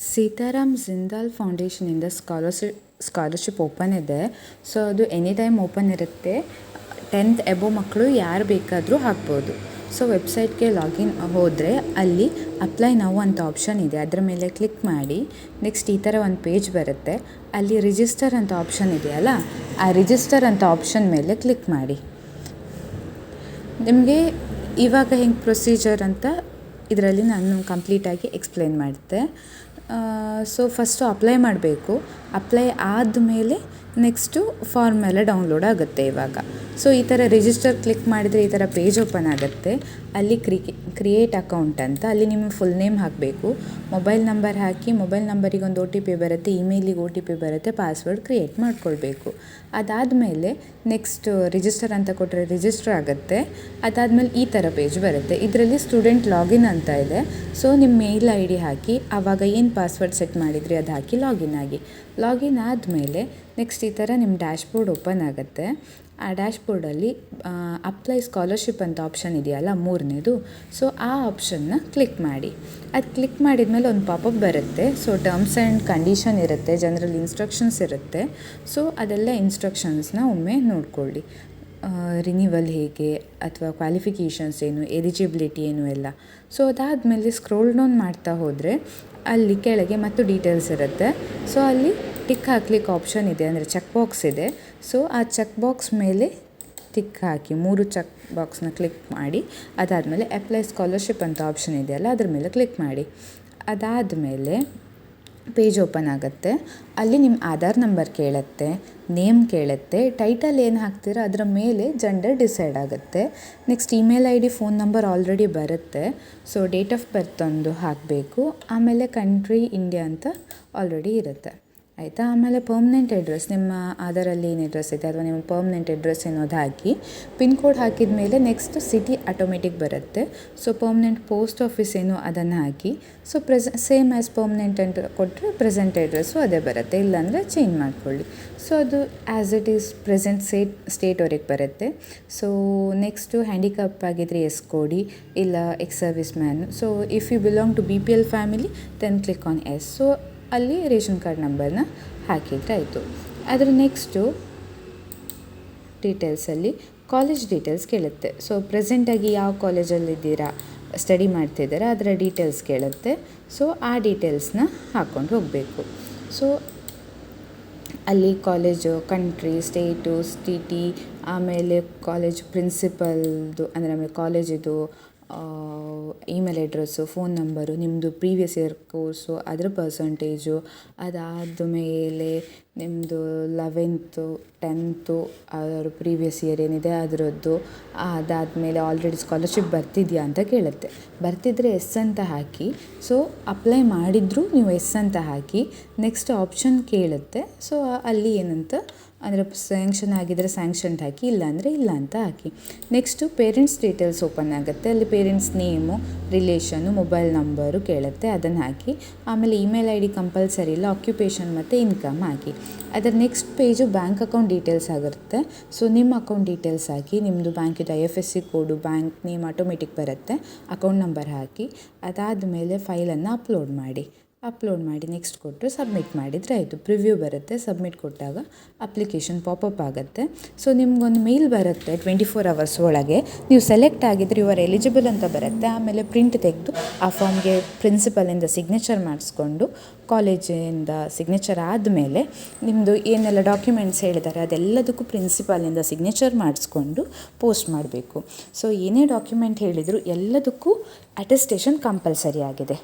Sitaram Jindal ಫೌಂಡೇಶನಿಂದ scholarship open ಇದೆ. So ಅದು any time open ಇರುತ್ತೆ. 10th ಎಬೋ ಮಕ್ಕಳು ಯಾರು ಬೇಕಾದರೂ ಹಾಕ್ಬೋದು. ಸೊ ವೆಬ್ಸೈಟ್ಗೆ ಲಾಗಿನ್ ಹೋದರೆ ಅಲ್ಲಿ ಅಪ್ಲೈ ನೌ ಅಂತ ಆಪ್ಷನ್ ಇದೆ, ಅದರ ಮೇಲೆ ಕ್ಲಿಕ್ ಮಾಡಿ ನೆಕ್ಸ್ಟ್ ಈ ಥರ ಒಂದು ಪೇಜ್ ಬರುತ್ತೆ. ಅಲ್ಲಿ ರಿಜಿಸ್ಟರ್ ಅಂತ ಆಪ್ಷನ್ ಇದೆಯಲ್ಲ, ಆ ರಿಜಿಸ್ಟರ್ ಅಂತ ಆಪ್ಷನ್ ಮೇಲೆ ಕ್ಲಿಕ್ ಮಾಡಿ. ನಿಮಗೆ ಇವಾಗ ಹೆಂಗೆ ಪ್ರೊಸೀಜರ್ ಅಂತ ಇದರಲ್ಲಿ ನಾನು ಕಂಪ್ಲೀಟಾಗಿ ಎಕ್ಸ್ಪ್ಲೇನ್ ಮಾಡಿದೆ. ಸೊ ಫಸ್ಟು ಅಪ್ಲೈ ಮಾಡಬೇಕು. ಅಪ್ಲೈ ಆದಮೇಲೆ ನೆಕ್ಸ್ಟು ಫಾರ್ಮ್ ಎಲ್ಲ ಡೌನ್ಲೋಡ್ ಆಗುತ್ತೆ ಇವಾಗ. ಸೊ ಈ ಥರ ರಿಜಿಸ್ಟರ್ ಕ್ಲಿಕ್ ಮಾಡಿದರೆ ಈ ಥರ ಪೇಜ್ ಓಪನ್ ಆಗುತ್ತೆ. ಅಲ್ಲಿ ಕ್ರಿಯೇಟ್ ಅಕೌಂಟ್ ಅಂತ ಅಲ್ಲಿ ನಿಮ್ಮ ಫುಲ್ ನೇಮ್ ಹಾಕಬೇಕು, ಮೊಬೈಲ್ ನಂಬರ್ ಹಾಕಿ, ಮೊಬೈಲ್ ನಂಬರಿಗೆ ಒಂದು OTP ಬರುತ್ತೆ, ಇಮೇಲಿಗೆ OTP ಬರುತ್ತೆ, ಪಾಸ್ವರ್ಡ್ ಕ್ರಿಯೇಟ್ ಮಾಡ್ಕೊಳ್ಬೇಕು. ಅದಾದಮೇಲೆ ನೆಕ್ಸ್ಟ್ ರಿಜಿಸ್ಟರ್ ಅಂತ ಕೊಟ್ಟರೆ ರಿಜಿಸ್ಟರ್ ಆಗುತ್ತೆ. ಅದಾದಮೇಲೆ ಈ ಥರ ಪೇಜ್ ಬರುತ್ತೆ. ಇದರಲ್ಲಿ ಸ್ಟೂಡೆಂಟ್ ಲಾಗಿನ್ ಅಂತ ಇದೆ. ಸೊ ನಿಮ್ಮ ಮೇಲ್ ID ಹಾಕಿ, ಆವಾಗ ಏನು ಪಾಸ್ವರ್ಡ್ ಸೆಟ್ ಮಾಡಿದ್ರಿ ಅದು ಹಾಕಿ ಲಾಗಿನ್ ಆಗಿ. ಲಾಗಿನ್ ಆದಮೇಲೆ ನೆಕ್ಸ್ಟ್ ಈ ಥರ ನಿಮ್ಮ ಡ್ಯಾಶ್ಬೋರ್ಡ್ ಓಪನ್ ಆಗುತ್ತೆ. ಆ ಡ್ಯಾಶ್ಬೋರ್ಡಲ್ಲಿ ಅಪ್ಲೈ ಸ್ಕಾಲರ್ಶಿಪ್ ಅಂತ ಆಪ್ಷನ್ ಇದೆಯಲ್ಲ, ಮೂರನೇದು. ಸೊ ಆ ಆಪ್ಷನ್ನ ಕ್ಲಿಕ್ ಮಾಡಿ. ಅದು ಕ್ಲಿಕ್ ಮಾಡಿದ್ಮೇಲೆ ಒಂದು ಪಾಪಪ್ ಬರುತ್ತೆ. ಸೊ ಟರ್ಮ್ಸ್ ಆ್ಯಂಡ್ ಕಂಡೀಷನ್ ಇರುತ್ತೆ, ಜನರಲ್ ಇನ್ಸ್ಟ್ರಕ್ಷನ್ಸ್ ಇರುತ್ತೆ. ಸೊ ಅದೆಲ್ಲ ಇನ್ಸ್ಟ್ರಕ್ಷನ್ಸ್ನ ಒಮ್ಮೆ ನೋಡ್ಕೊಳ್ಳಿ. ರಿನಿವಲ್ ಹೇಗೆ, ಅಥವಾ ಕ್ವಾಲಿಫಿಕೇಷನ್ಸ್ ಏನು, ಎಲಿಜಿಬಿಲಿಟಿ ಏನು ಎಲ್ಲ. ಸೊ ಅದಾದಮೇಲೆ ಸ್ಕ್ರೋಲ್ ಡೌನ್ ಮಾಡ್ತಾ ಹೋದರೆ ಅಲ್ಲಿ ಕೆಳಗೆ ಮತ್ತು ಡೀಟೇಲ್ಸ್ ಇರುತ್ತೆ. ಸೊ ಅಲ್ಲಿ ಟಿಕ್ ಹಾಕ್ಲಿಕ್ಕೆ ಆಪ್ಷನ್ ಇದೆ, ಅಂದರೆ ಚೆಕ್ ಬಾಕ್ಸ್ ಇದೆ. ಸೊ ಆ ಚೆಕ್ ಬಾಕ್ಸ್ ಮೇಲೆ ಟಿಕ್ ಹಾಕಿ, 3 ಚೆಕ್ ಬಾಕ್ಸ್ನ ಕ್ಲಿಕ್ ಮಾಡಿ. ಅದಾದಮೇಲೆ ಅಪ್ಲೈ ಸ್ಕಾಲರ್ಶಿಪ್ ಅಂತ ಆಪ್ಷನ್ ಇದೆಯಲ್ಲ, ಅದ್ರ ಮೇಲೆ ಕ್ಲಿಕ್ ಮಾಡಿ. ಅದಾದಮೇಲೆ ಪೇಜ್ ಓಪನ್ ಆಗುತ್ತೆ. ಅಲ್ಲಿ ನಿಮ್ಮ ಆಧಾರ್ ನಂಬರ್ ಕೇಳುತ್ತೆ, ನೇಮ್ ಕೇಳುತ್ತೆ, ಟೈಟಲ್ ಏನು ಹಾಕ್ತೀರಾ ಅದರ ಮೇಲೆ ಜೆಂಡರ್ ಡಿಸೈಡ್ ಆಗುತ್ತೆ. Next email ID, phone number already ಬರುತ್ತೆ. ಸೊ ಡೇಟ್ ಆಫ್ ಬರ್ತ್ ಒಂದು ಹಾಕಬೇಕು. ಆಮೇಲೆ ಕಂಟ್ರಿ ಇಂಡಿಯಾ ಅಂತ ಆಲ್ರೆಡಿ ಇರುತ್ತೆ, ಆಯಿತಾ. ಆಮೇಲೆ ಪರ್ಮನೆಂಟ್ ಅಡ್ರೆಸ್, ನಿಮ್ಮ ಆಧಾರಲ್ಲಿ ಏನು ಅಡ್ರೆಸ್ ಇದೆ ಅಥವಾ ನಿಮ್ಮ ಪರ್ಮನೆಂಟ್ ಅಡ್ರೆಸ್ ಏನೋದು ಹಾಕಿ. ಪಿನ್ ಕೋಡ್ ಹಾಕಿದ ಮೇಲೆ ನೆಕ್ಸ್ಟ್ ಸಿಟಿ ಆಟೋಮೆಟಿಕ್ ಬರುತ್ತೆ. ಸೊ ಪರ್ಮನೆಂಟ್ ಪೋಸ್ಟ್ ಆಫೀಸ್ ಏನು ಅದನ್ನು ಹಾಕಿ. ಸೊ ಸೇಮ್ ಆ್ಯಸ್ ಪರ್ಮನೆಂಟ್ ಅಂತ ಕೊಟ್ಟರೆ ಪ್ರೆಸೆಂಟ್ ಅಡ್ರೆಸ್ಸು ಅದೇ ಬರುತ್ತೆ, ಇಲ್ಲಾಂದರೆ ಚೇಂಜ್ ಮಾಡ್ಕೊಳ್ಳಿ. ಸೊ ಅದು ಆ್ಯಸ್ ಇಟ್ ಈಸ್ ಪ್ರೆಸೆಂಟ್ ಸ್ಟೇಟ್ವರೆಗೆ ಬರುತ್ತೆ. ಸೊ ನೆಕ್ಸ್ಟು ಹ್ಯಾಂಡಿಕ್ಯಾಪ್ ಆಗಿದ್ದರೆ ಎಸ್ ಕೊಡಿ, ಇಲ್ಲ ex service man. So if you belong to BPL family then click on yes. So ಅಲ್ಲಿ ರೇಷನ್ ಕಾರ್ಡ್ ನಂಬರ್ನ ಹಾಕಿದರೆ ಆಯಿತು. ಅದರ ನೆಕ್ಸ್ಟು ಡೀಟೇಲ್ಸಲ್ಲಿ ಕಾಲೇಜ್ ಡೀಟೇಲ್ಸ್ ಕೇಳುತ್ತೆ. ಸೊ ಪ್ರೆಸೆಂಟಾಗಿ ಯಾವ ಕಾಲೇಜಲ್ಲಿದ್ದೀರಾ, ಸ್ಟಡಿ ಮಾಡ್ತಿದ್ದೀರಾ, ಅದರ ಡೀಟೇಲ್ಸ್ ಕೇಳುತ್ತೆ. ಸೊ ಆ ಡೀಟೇಲ್ಸ್ನ ಹಾಕ್ಕೊಂಡು ಹೋಗಬೇಕು. ಸೊ ಅಲ್ಲಿ ಕಾಲೇಜು, ಕಂಟ್ರಿ, ಸ್ಟೇಟು, ಸಿಟಿ, ಆಮೇಲೆ ಕಾಲೇಜ್ ಪ್ರಿನ್ಸಿಪಲ್ದು, ಅಂದರೆ ಆಮೇಲೆ ಕಾಲೇಜಿದು ಇಮೇಲ್ ಅಡ್ರೆಸ್ಸು, ಫೋನ್ ನಂಬರು, ನಿಮ್ಮದು ಪ್ರೀವಿಯಸ್ ಇಯರ್ ಕೋರ್ಸು ಅದರ ಪರ್ಸಂಟೇಜು, ಅದಾದ ಮೇಲೆ ನಿಮ್ಮದು 11th 10th ಅದರ ಪ್ರೀವಿಯಸ್ ಇಯರ್ ಏನಿದೆ ಅದರದ್ದು. ಅದಾದಮೇಲೆ ಆಲ್ರೆಡಿ ಸ್ಕಾಲರ್ಶಿಪ್ ಬರ್ತಿದೆಯಾ ಅಂತ ಕೇಳುತ್ತೆ. ಬರ್ತಿದ್ರೆ ಎಸ್ ಅಂತ ಹಾಕಿ. ಸೊ ಅಪ್ಲೈ ಮಾಡಿದರೂ ನೀವು ಎಸ್ ಅಂತ ಹಾಕಿ. ನೆಕ್ಸ್ಟ್ ಆಪ್ಷನ್ ಕೇಳುತ್ತೆ. ಸೊ ಅಲ್ಲಿ ಏನಂತ ಅಂದರೆ ಸ್ಯಾಂಕ್ಷನ್ ಆಗಿದ್ದರೆ ಸ್ಯಾಂಕ್ಷನ್ ಹಾಕಿ, ಇಲ್ಲಾಂದರೆ ಇಲ್ಲ ಅಂತ ಹಾಕಿ. ನೆಕ್ಸ್ಟು ಪೇರೆಂಟ್ಸ್ ಡೀಟೇಲ್ಸ್ ಓಪನ್ ಆಗುತ್ತೆ. ಅಲ್ಲಿ parents name, relation, mobile number ಕೇಳುತ್ತೆ, ಅದನ್ನು ಹಾಕಿ. ಆಮೇಲೆ ಇಮೇಲ್ ID ಕಂಪಲ್ಸರಿ ಇಲ್ಲ, ಆಕ್ಯುಪೇಷನ್ ಮತ್ತು ಇನ್ಕಮ್ ಹಾಕಿ. ಅದರ next page bank account details ಆಗಿರುತ್ತೆ. ಸೊ ನಿಮ್ಮ ಅಕೌಂಟ್ ಡೀಟೇಲ್ಸ್ ಹಾಕಿ, ನಿಮ್ಮದು ಬ್ಯಾಂಕಿದು IFSC ಕೋಡು, ಬ್ಯಾಂಕ್ ನೇಮ್ ಆಟೋಮೆಟಿಕ್ ಬರುತ್ತೆ, ಅಕೌಂಟ್ ನಂಬರ್ ಹಾಕಿ. ಅದಾದಮೇಲೆ ಫೈಲನ್ನು ಅಪ್ಲೋಡ್ ಮಾಡಿ ನೆಕ್ಸ್ಟ್ ಕೊಟ್ಟು ಸಬ್ಮಿಟ್ ಮಾಡಿದರೆ ಆಯಿತು. ಪ್ರಿವ್ಯೂ ಬರುತ್ತೆ. ಸಬ್ಮಿಟ್ ಕೊಟ್ಟಾಗ ಅಪ್ಲಿಕೇಶನ್ ಪಾಪಪ್ ಆಗುತ್ತೆ. ಸೊ ನಿಮ್ಗೊಂದು ಮೇಲ್ ಬರುತ್ತೆ 24 hours ಒಳಗೆ. ನೀವು ಸೆಲೆಕ್ಟ್ ಆಗಿದ್ದರೆ ಯು ಆರ್ ಎಲಿಜಿಬಲ್ ಅಂತ ಬರುತ್ತೆ. ಆಮೇಲೆ ಪ್ರಿಂಟ್ ತೆಗೆದು ಆ ಫಾರ್ಮ್ಗೆ ಪ್ರಿನ್ಸಿಪಲಿಂದ ಸಿಗ್ನೇಚರ್ ಮಾಡಿಸ್ಕೊಂಡು, ಕಾಲೇಜಿಂದ ಸಿಗ್ನೇಚರ್ ಆದಮೇಲೆ ನಿಮ್ಮದು ಏನೆಲ್ಲ ಡಾಕ್ಯುಮೆಂಟ್ಸ್ ಹೇಳಿದ್ದಾರೆ ಅದೆಲ್ಲದಕ್ಕೂ ಪ್ರಿನ್ಸಿಪಾಲಿಂದ ಸಿಗ್ನೇಚರ್ ಮಾಡಿಸ್ಕೊಂಡು ಪೋಸ್ಟ್ ಮಾಡಬೇಕು. ಸೊ ಏನೇ ಡಾಕ್ಯುಮೆಂಟ್ ಹೇಳಿದರೂ ಎಲ್ಲದಕ್ಕೂ ಅಟೆಸ್ಟೇಷನ್ ಕಂಪಲ್ಸರಿ ಆಗಿದೆ.